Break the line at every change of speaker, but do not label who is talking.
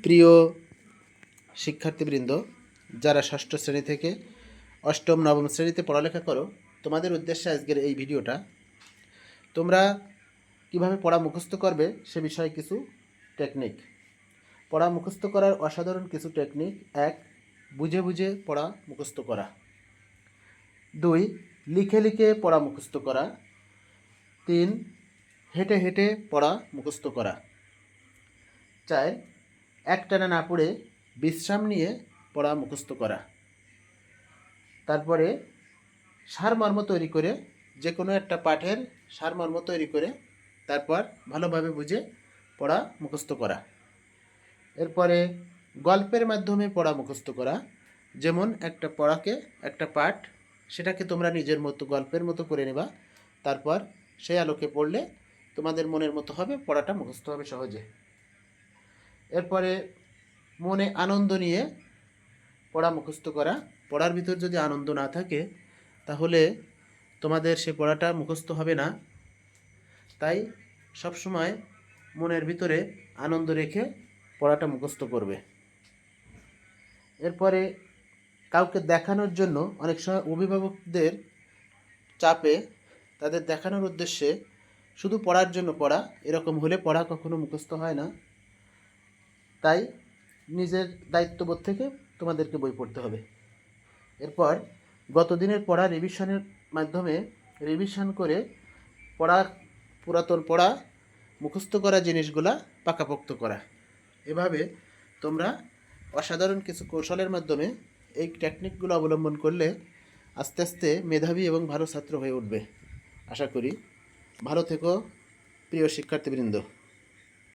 প্রিয় শিক্ষার্থীবৃন্দ, যারা ষষ্ঠ শ্রেণী থেকে অষ্টম নবম শ্রেণীতে পড়ালেখা করো, তোমাদের উদ্দেশ্যে আজকের এই ভিডিওটা। তোমরা কিভাবে পড়া মুখস্থ করবে সে বিষয়ে কিছু টেকনিক। পড়া মুখস্থ করার অসাধারণ কিছু টেকনিক। 1. বুঝে বুঝে পড়া মুখস্থ করা। 2. লিখে লিখে পড়া মুখস্থ করা। 3. হেঁটে হেঁটে পড়া মুখস্থ করা। 4. একটানা না পড়ে বিশ্রাম নিয়ে পড়া মুখস্থ করা। তারপরে সারমর্ম তৈরি করে, যে কোনো একটা পাঠের সারমর্ম তৈরি করে তারপর ভালোভাবে বুঝে পড়া মুখস্থ করা। এরপরে গল্পের মাধ্যমে পড়া মুখস্থ করা। যেমন একটা পাঠ সেটাকে তোমরা নিজের মতো গল্পের মতো করে নেবা, তারপর সেই আলোকে পড়লে তোমাদের মনের মতো হবে, পড়াটা মুখস্থ হবে সহজে। এরপরে মনে আনন্দ নিয়ে পড়া মুখস্থ করা। পড়ার ভিতর যদি আনন্দ না থাকে তাহলে তোমাদের সে পড়াটা মুখস্থ হবে না। তাই সবসময় মনের ভিতরে আনন্দ রেখে পড়াটা মুখস্থ করবে। এরপরে কাউকে দেখানোর জন্য অনেক সময় অভিভাবকদের চাপে তাদের দেখানোর উদ্দেশ্যে শুধু পড়ার জন্য পড়া, এরকম হলে পড়া কখনো মুখস্থ হয় না। তাই নিজের দায়িত্ববোধ থেকে তোমাদেরকে বই পড়তে হবে। এরপর গত দিনের পড়া রিভিশনের মাধ্যমে রিভিশন করে পুরাতন পড়া মুখস্থ করা জিনিসগুলা পাকাপোক্ত করা। এভাবে তোমরা অসাধারণ কিছু কৌশলের মাধ্যমে এই টেকনিকগুলো অবলম্বন করলে আস্তে আস্তে মেধাবী এবং ভালো ছাত্র হয়ে উঠবে। আশা করি। ভালো থেকো প্রিয় শিক্ষার্থীবৃন্দ।